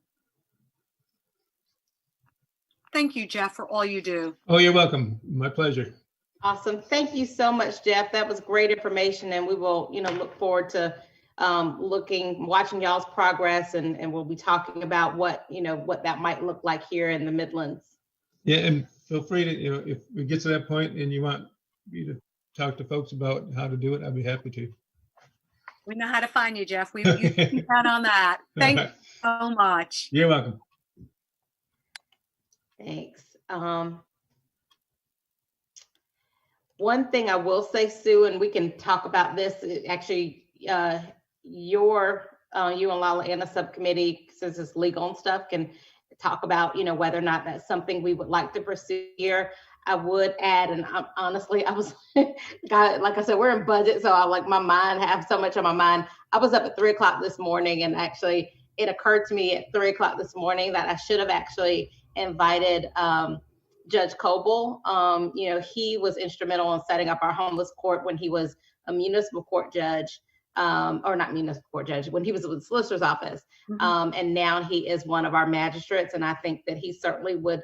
[SPEAKER 5] Thank you, Jeff, for all you do.
[SPEAKER 9] Oh, you're welcome. My pleasure.
[SPEAKER 1] Awesome. Thank you so much, Jeff. That was great information, and we will, look forward to watching y'all's progress, and we'll be talking about what that might look like here in the Midlands.
[SPEAKER 9] Yeah, and feel free to, if we get to that point and you want me to talk to folks about how to do it, I'd be happy to.
[SPEAKER 5] We know how to find you, Jeff. You can count on that. Thank you so much.
[SPEAKER 9] You're welcome.
[SPEAKER 1] Thanks. One thing I will say, Sue, and we can talk about this, actually, you and Lala Anna subcommittee, since it's legal and stuff, can talk about, whether or not that's something we would like to pursue here. I would add, and honestly, I was, like I said, we're in budget, so I have so much on my mind. I was up at 3 o'clock this morning, and actually it occurred to me at 3 o'clock this morning that I should have actually invited Judge Coble. He was instrumental in setting up our homeless court when he was a municipal court judge, or not municipal court judge, when he was with the solicitor's office. And now he is one of our magistrates, and I think that he certainly would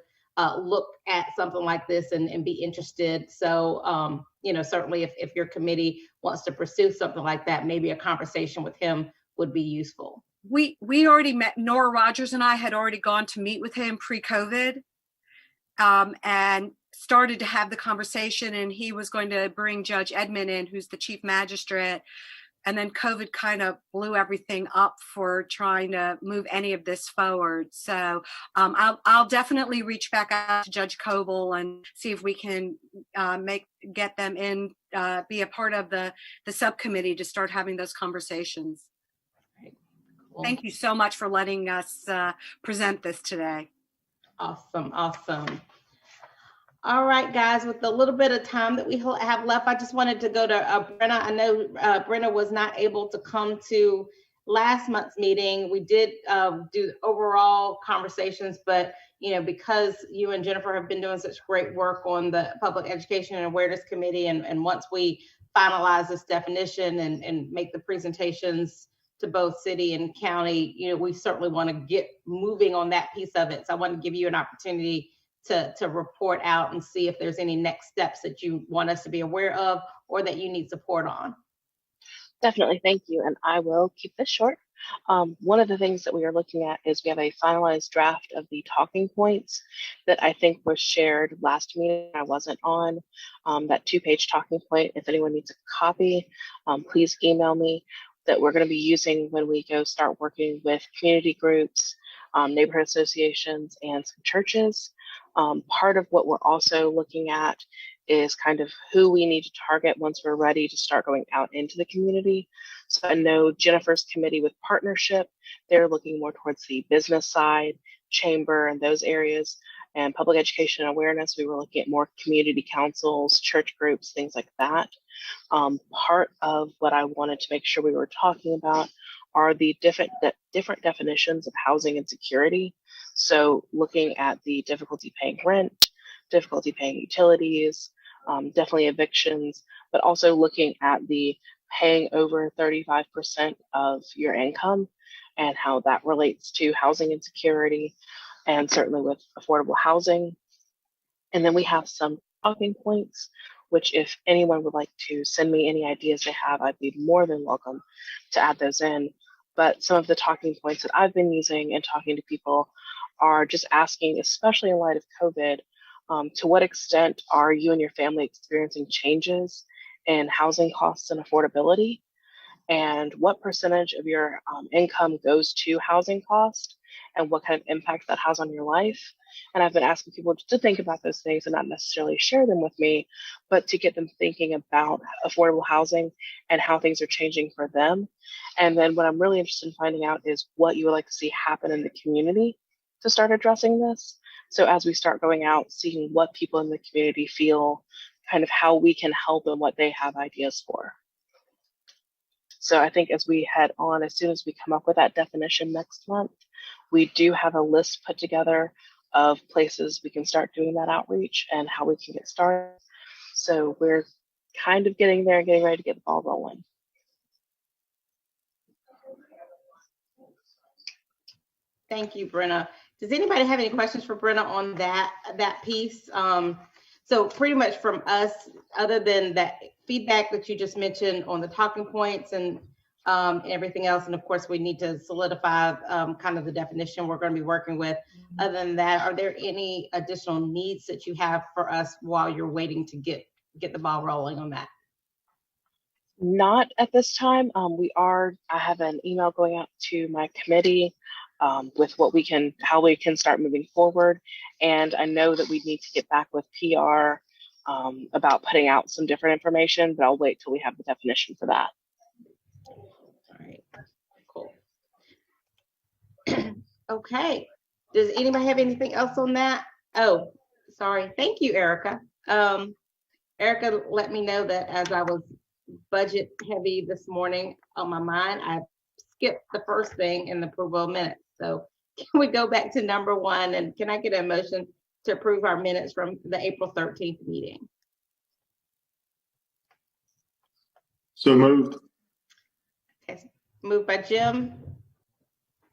[SPEAKER 1] look at something like this and be interested. So, certainly if your committee wants to pursue something like that, maybe a conversation with him would be useful.
[SPEAKER 5] We already met. Nora Rogers and I had already gone to meet with him pre-COVID, and started to have the conversation, and he was going to bring Judge Edmond in, who's the chief magistrate. And then COVID kind of blew everything up for trying to move any of this forward. So I'll definitely reach back out to Judge Coble and see if we can get them in, be a part of the subcommittee to start having those conversations.
[SPEAKER 1] Right. Cool.
[SPEAKER 5] Thank you so much for letting us present this today.
[SPEAKER 1] Awesome. All right, guys, with the little bit of time that we have left, I just wanted to go to Brenna. I know Brenna was not able to come to last month's meeting. We did do overall conversations, but because you and Jennifer have been doing such great work on the Public Education and Awareness Committee, and once we finalize this definition and make the presentations to both city and county, we certainly want to get moving on that piece of it. So I want to give you an opportunity to report out and see if there's any next steps that you want us to be aware of or that you need support on.
[SPEAKER 8] Definitely, thank you. And I will keep this short. One of the things that we are looking at is we have a finalized draft of the talking points that I think was shared last meeting. I wasn't on that 2-page talking point. If anyone needs a copy, please email me, that we're going to be using when we go start working with community groups, neighborhood associations, and some churches. Part of what we're also looking at is kind of who we need to target once we're ready to start going out into the community. So I know Jennifer's committee with partnership, they're looking more towards the business side, chamber, and those areas. And public education and awareness, we were looking at more community councils, church groups, things like that. Part of what I wanted to make sure we were talking about are the different definitions of housing insecurity. So looking at the difficulty paying rent, difficulty paying utilities, definitely evictions, but also looking at the paying over 35% of your income and how that relates to housing insecurity, and certainly with affordable housing. And then we have some talking points, which if anyone would like to send me any ideas they have, I'd be more than welcome to add those in. But some of the talking points that I've been using and talking to people are just asking, especially in light of COVID, to what extent are you and your family experiencing changes in housing costs and affordability? And what percentage of your income goes to housing cost, and what kind of impact that has on your life? And I've been asking people to think about those things and not necessarily share them with me, but to get them thinking about affordable housing and how things are changing for them. And then what I'm really interested in finding out is what you would like to see happen in the community to start addressing this. So as we start going out, seeing what people in the community feel, kind of how we can help and what they have ideas for. So I think as we head on, as soon as we come up with that definition next month, we do have a list put together of places we can start doing that outreach and how we can get started. So we're kind of getting there, getting ready to get the ball rolling.
[SPEAKER 1] Thank you, Brenna. Does anybody have any questions for Brenna on that piece? So pretty much from us, other than that feedback that you just mentioned on the talking points and everything else, and of course we need to solidify kind of the definition we're going to be working with. Other than that, are there any additional needs that you have for us while you're waiting to get the ball rolling on that?
[SPEAKER 8] Not at this time. I have an email going out to my committee with how we can start moving forward. And I know that we need to get back with PR about putting out some different information, but I'll wait till we have the definition for that.
[SPEAKER 1] All right, cool. Okay. Does anybody have anything else on that? Oh, sorry. Thank you, Erica. Erica let me know that as I was budget heavy this morning on my mind, I skipped the first thing in the approval of minutes. So can we go back to number 1, and can I get a motion to approve our minutes from the April 13th meeting?
[SPEAKER 10] So moved.
[SPEAKER 1] Okay. Moved by Jim.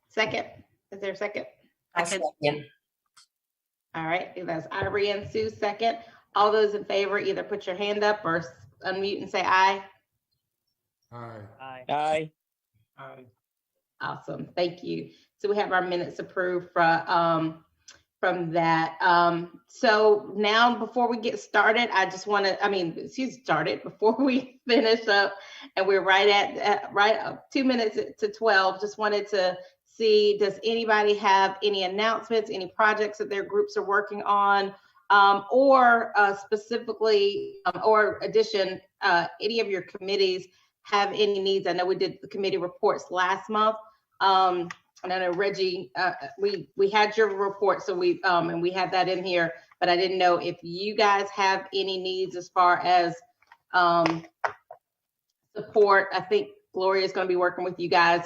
[SPEAKER 1] Second. Is there a second?
[SPEAKER 11] I'll second.
[SPEAKER 1] All right, that's Ivory and Sue second. All those in favor, either put your hand up or unmute and say aye.
[SPEAKER 10] Aye.
[SPEAKER 11] Aye.
[SPEAKER 1] Awesome, thank you. So we have our minutes approved from that. So now, before we get started, I just want to, she's started before we finish up, and we're right at 2 minutes to 12. Just wanted to see, does anybody have any announcements, any projects that their groups are working on, or specifically, or addition, any of your committees have any needs? I know we did the committee reports last month. And I know Reggie, we had your report, so and we had that in here, but I didn't know if you guys have any needs as far as support. I think Gloria is going to be working with you guys,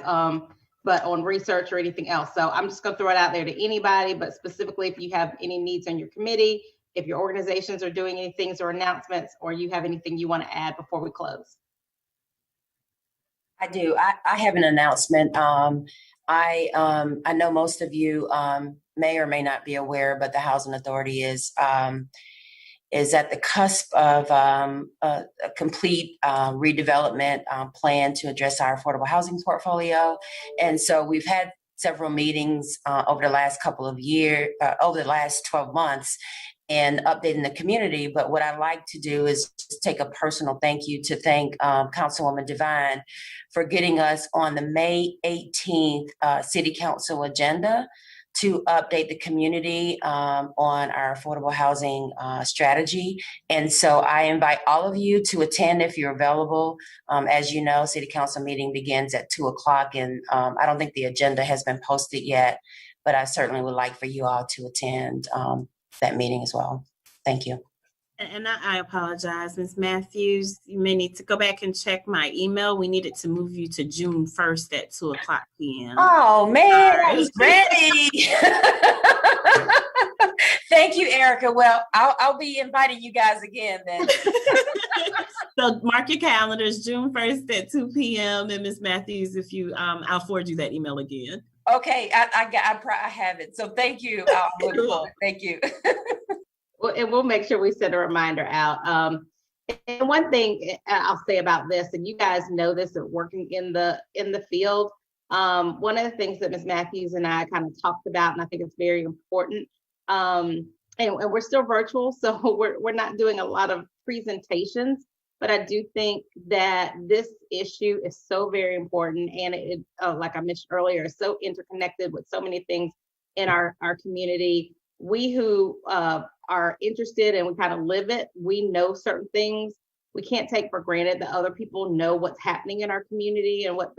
[SPEAKER 1] but on research or anything else. So I'm just going to throw it out there to anybody, but specifically if you have any needs on your committee, if your organizations are doing any things or announcements, or you have anything you want to add before we close.
[SPEAKER 11] I do. I have an announcement. I know most of you may or may not be aware, but the Housing Authority is at the cusp of a complete redevelopment plan to address our affordable housing portfolio. And so we've had several meetings over the last couple of years, over the last 12 months, and updating the community. But what I'd like to do is just take a personal thank you to thank Councilwoman Devine for getting us on the May 18th City Council agenda to update the community on our affordable housing strategy. And so I invite all of you to attend if you're available. As you know, City Council meeting begins at 2:00, and I don't think the agenda has been posted yet, but I certainly would like for you all to attend that meeting as well. Thank you.
[SPEAKER 4] And I apologize, Ms. Matthews. You may need to go back and check my email. We needed to move you to June 1st at 2:00 p.m.
[SPEAKER 11] Oh man, I was ready. Thank you, Erica. Well, I'll be inviting you guys again then.
[SPEAKER 4] So mark your calendars, June 1st at 2 p.m. And Ms. Matthews, if you, I'll forward you that email again.
[SPEAKER 11] Okay, I have it. So thank you. Thank you.
[SPEAKER 1] Well, and we'll make sure we send a reminder out. And one thing I'll say about this, and you guys know this, of working in the field. One of the things that Ms. Matthews and I kind of talked about, and I think it's very important. And we're still virtual, so we're not doing a lot of presentations. But I do think that this issue is so very important, and it like I mentioned earlier, is so interconnected with so many things in our community. We who are interested and we kind of live it, we know certain things. We can't take for granted that other people know what's happening in our community and what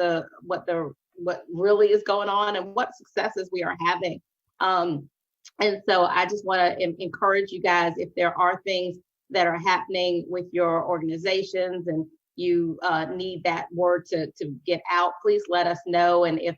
[SPEAKER 1] really is going on and what successes we are having. And so I just want to encourage you guys, if there are things that are happening with your organizations and you need that word to get out, please let us know. And if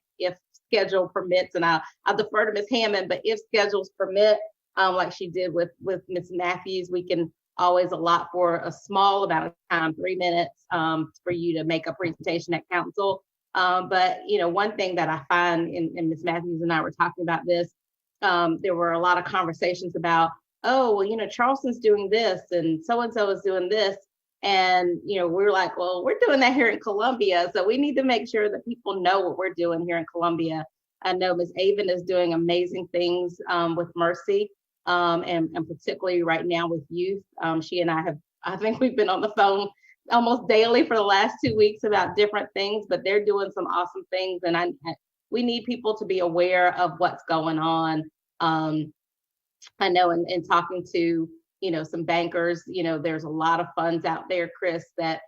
[SPEAKER 1] schedule permits, and I'll defer to Ms. Hammond, but if schedules permit, like she did with Ms. Matthews, we can always allot for a small amount of time, 3 minutes, for you to make a presentation at council. But one thing that I find, and Ms. Matthews and I were talking about this, there were a lot of conversations about, oh, well, Charleston's doing this and so is doing this. And, we're like, well, we're doing that here in Columbia. So we need to make sure that people know what we're doing here in Columbia. I know Ms. Avon is doing amazing things with Mercy, and particularly right now with youth. She and I think we've been on the phone almost daily for the last 2 weeks about different things, but they're doing some awesome things. And we need people to be aware of what's going on. I know in talking to, some bankers, there's a lot of funds out there, Chris, that,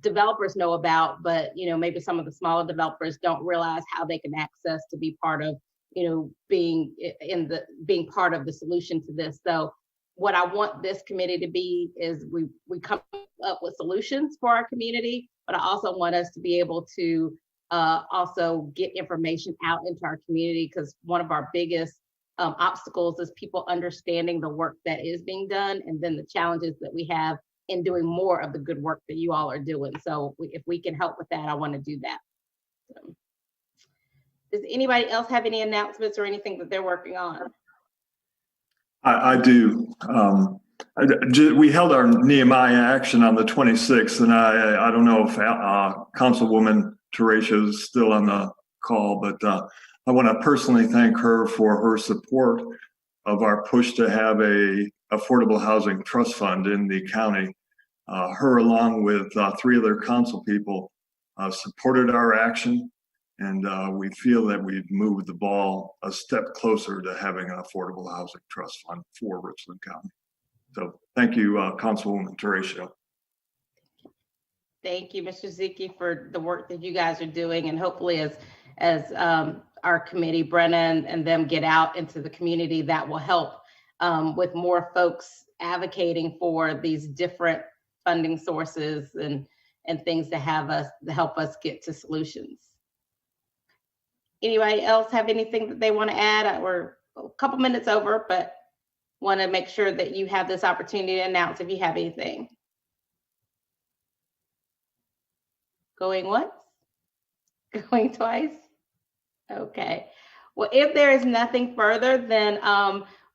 [SPEAKER 1] developers know about, but, maybe some of the smaller developers don't realize how they can access to be part of, being part of the solution to this. So what I want this committee to be is we come up with solutions for our community, but I also want us to be able to also get information out into our community, because one of our biggest obstacles is people understanding the work that is being done, and then the challenges that we have in doing more of the good work that you all are doing. So if we can help with that, I want to do that. So, does anybody else have any announcements or anything that they're working on?
[SPEAKER 10] I do. We held our Nehemiah action on the 26th, and I don't know if Councilwoman Teresia is still on the call, but I want to personally thank her for her support of our push to have a affordable housing trust fund in the county. Her, along with 3 other council people, supported our action, and we feel that we've moved the ball a step closer to having an affordable housing trust fund for Richland County. So thank you, Councilwoman Teresia.
[SPEAKER 1] Thank you, Mr. Zicke, for the work that you guys are doing, and hopefully as our committee, Brennan and them, get out into the community, that will help with more folks advocating for these different funding sources and things to help us get to solutions. Anybody else have anything that they want to add? We're a couple minutes over, but want to make sure that you have this opportunity to announce if you have anything. Going once? Going twice? Okay. Well, if there is nothing further, then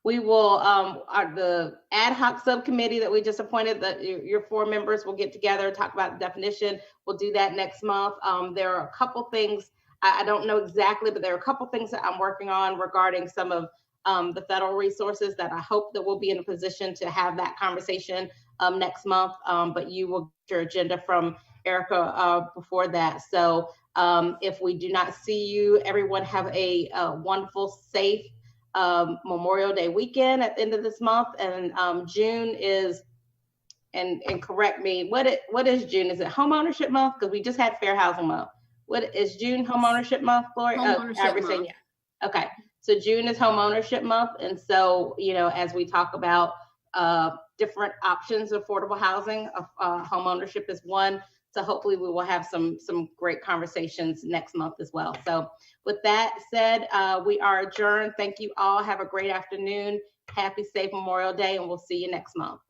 [SPEAKER 1] we will, the ad hoc subcommittee that we just appointed, your 4 members will get together, talk about the definition. We'll do that next month. There are a couple things, I don't know exactly, but there are a couple things that I'm working on regarding some of the federal resources that I hope that we'll be in a position to have that conversation next month. But you will get your agenda from Erica before that. So if we do not see you, everyone have a wonderful, safe Memorial Day weekend at the end of this month. And June is, and correct me, what is June? Is it home ownership month? Because we just had Fair Housing Month. What is June? Home ownership month, Gloria?
[SPEAKER 4] Home ownership month.
[SPEAKER 1] Yeah. Okay, so June is home ownership month, and so as we talk about different options of affordable housing, home ownership is one. So hopefully we will have some great conversations next month as well. So with that said, we are adjourned. Thank you all. Have a great afternoon. Happy, safe Memorial Day, and we'll see you next month.